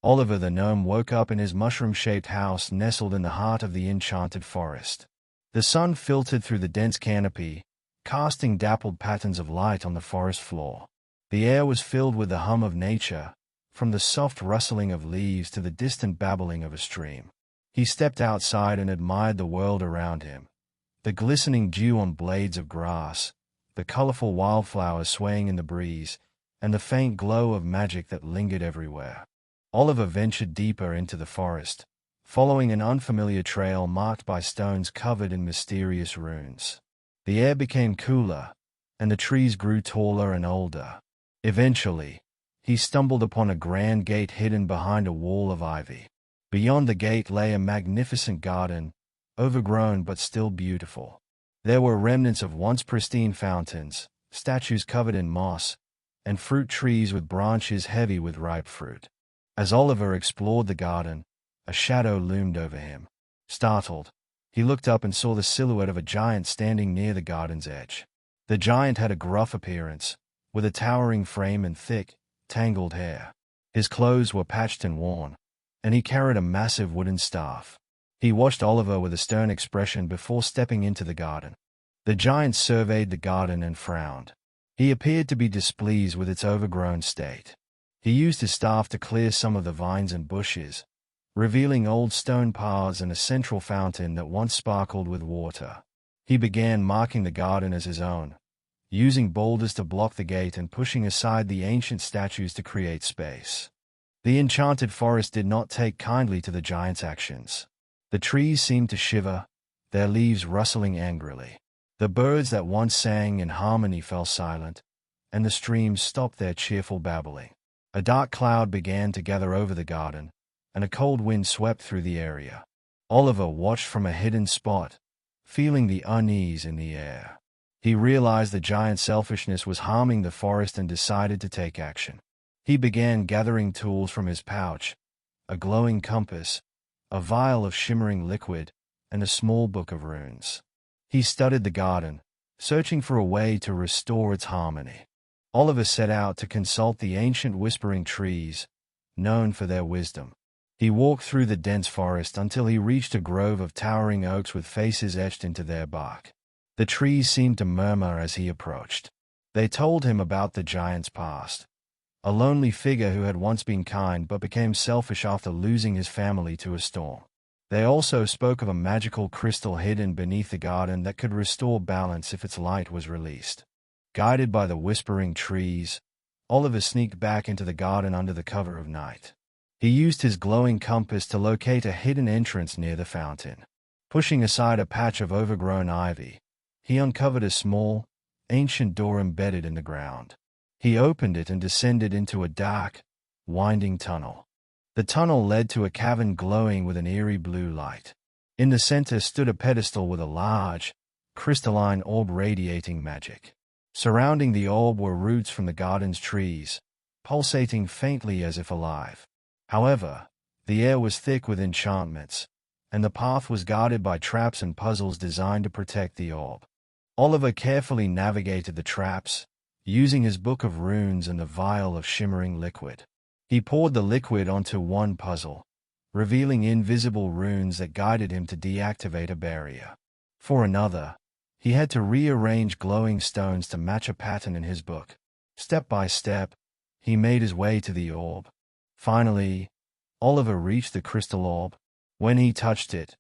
Oliver the gnome woke up in his mushroom-shaped house nestled in the heart of the enchanted forest. The sun filtered through the dense canopy, casting dappled patterns of light on the forest floor. The air was filled with the hum of nature, from the soft rustling of leaves to the distant babbling of a stream. He stepped outside and admired the world around him. The glistening dew on blades of grass, the colorful wildflowers swaying in the breeze, and the faint glow of magic that lingered everywhere. Oliver ventured deeper into the forest, following an unfamiliar trail marked by stones covered in mysterious runes. The air became cooler, and the trees grew taller and older. Eventually, he stumbled upon a grand gate hidden behind a wall of ivy. Beyond the gate lay a magnificent garden, overgrown but still beautiful. There were remnants of once pristine fountains, statues covered in moss, and fruit trees with branches heavy with ripe fruit. As Oliver explored the garden, a shadow loomed over him. Startled, he looked up and saw the silhouette of a giant standing near the garden's edge. The giant had a gruff appearance, with a towering frame and thick, tangled hair. His clothes were patched and worn, and he carried a massive wooden staff. He watched Oliver with a stern expression before stepping into the garden. The giant surveyed the garden and frowned. He appeared to be displeased with its overgrown state. He used his staff to clear some of the vines and bushes, revealing old stone paths and a central fountain that once sparkled with water. He began marking the garden as his own, using boulders to block the gate and pushing aside the ancient statues to create space. The enchanted forest did not take kindly to the giant's actions. The trees seemed to shiver, their leaves rustling angrily. The birds that once sang in harmony fell silent, and the streams stopped their cheerful babbling. A dark cloud began to gather over the garden, and a cold wind swept through the area. Oliver watched from a hidden spot, feeling the unease in the air. He realized the giant's selfishness was harming the forest and decided to take action. He began gathering tools from his pouch, a glowing compass, a vial of shimmering liquid, and a small book of runes. He studied the garden, searching for a way to restore its harmony. Oliver set out to consult the ancient whispering trees, known for their wisdom. He walked through the dense forest until he reached a grove of towering oaks with faces etched into their bark. The trees seemed to murmur as he approached. They told him about the giant's past, a lonely figure who had once been kind but became selfish after losing his family to a storm. They also spoke of a magical crystal hidden beneath the garden that could restore balance if its light was released. Guided by the whispering trees, Oliver sneaked back into the garden under the cover of night. He used his glowing compass to locate a hidden entrance near the fountain. Pushing aside a patch of overgrown ivy, he uncovered a small, ancient door embedded in the ground. He opened it and descended into a dark, winding tunnel. The tunnel led to a cavern glowing with an eerie blue light. In the center stood a pedestal with a large, crystalline orb radiating magic. Surrounding the orb were roots from the garden's trees, pulsating faintly as if alive. However, the air was thick with enchantments, and the path was guarded by traps and puzzles designed to protect the orb. Oliver carefully navigated the traps, using his book of runes and the vial of shimmering liquid. He poured the liquid onto one puzzle, revealing invisible runes that guided him to deactivate a barrier. For another, he had to rearrange glowing stones to match a pattern in his book. Step by step, he made his way to the orb. Finally, Oliver reached the crystal orb. When he touched it,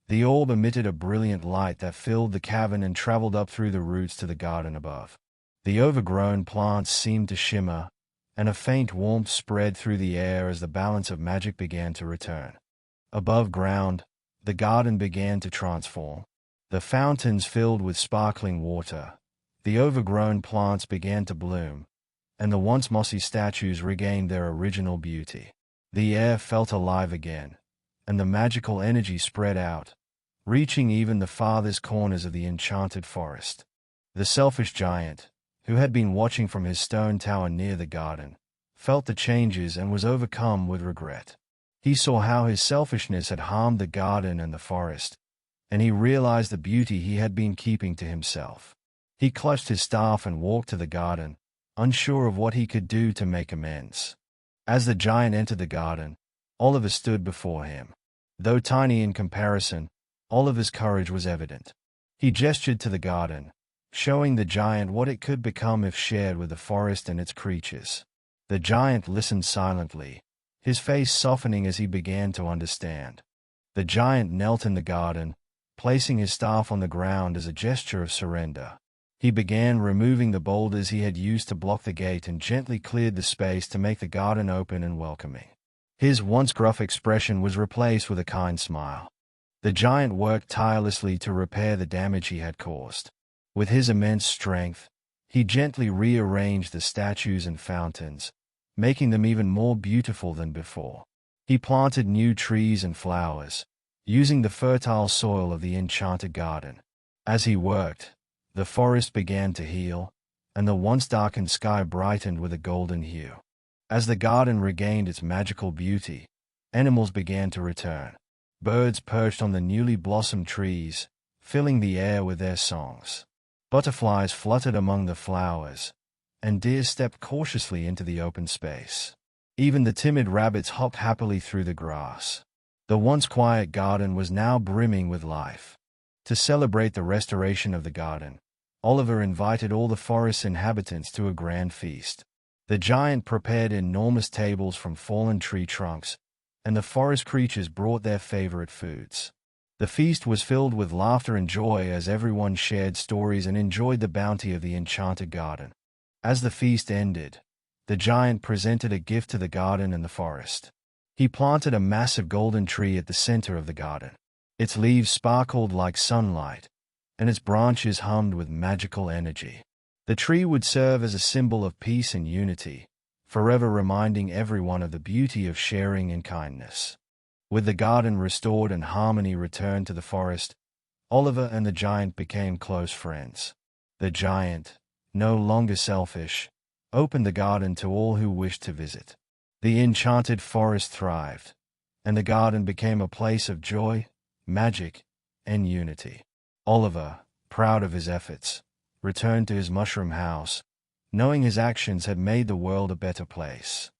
the orb emitted a brilliant light that filled the cavern and traveled up through the roots to the garden above. The overgrown plants seemed to shimmer, and a faint warmth spread through the air as the balance of magic began to return. Above ground, the garden began to transform. The fountains filled with sparkling water, the overgrown plants began to bloom, and the once mossy statues regained their original beauty. The air felt alive again, and the magical energy spread out, reaching even the farthest corners of the enchanted forest. The selfish giant, who had been watching from his stone tower near the garden, felt the changes and was overcome with regret. He saw how his selfishness had harmed the garden and the forest, and he realized the beauty he had been keeping to himself. He clutched his staff and walked to the garden, unsure of what he could do to make amends. As the giant entered the garden, Oliver stood before him. Though tiny in comparison, Oliver's courage was evident. He gestured to the garden, showing the giant what it could become if shared with the forest and its creatures. The giant listened silently, his face softening as he began to understand. The giant knelt in the garden, placing his staff on the ground as a gesture of surrender. He began removing the boulders he had used to block the gate and gently cleared the space to make the garden open and welcoming. His once gruff expression was replaced with a kind smile. The giant worked tirelessly to repair the damage he had caused. With his immense strength, he gently rearranged the statues and fountains, making them even more beautiful than before. He planted new trees and flowers, using the fertile soil of the enchanted garden. As he worked, the forest began to heal, and the once darkened sky brightened with a golden hue. As the garden regained its magical beauty, animals began to return. Birds perched on the newly blossomed trees, filling the air with their songs. Butterflies fluttered among the flowers, and deer stepped cautiously into the open space. Even the timid rabbits hopped happily through the grass. The once quiet garden was now brimming with life. To celebrate the restoration of the garden, Oliver invited all the forest's inhabitants to a grand feast. The giant prepared enormous tables from fallen tree trunks, and the forest creatures brought their favorite foods. The feast was filled with laughter and joy as everyone shared stories and enjoyed the bounty of the enchanted garden. As the feast ended, the giant presented a gift to the garden and the forest. He planted a massive golden tree at the center of the garden. Its leaves sparkled like sunlight, and its branches hummed with magical energy. The tree would serve as a symbol of peace and unity, forever reminding everyone of the beauty of sharing and kindness. With the garden restored and harmony returned to the forest, Oliver and the giant became close friends. The giant, no longer selfish, opened the garden to all who wished to visit. The enchanted forest thrived, and the garden became a place of joy, magic, and unity. Oliver, proud of his efforts, returned to his mushroom house, knowing his actions had made the world a better place.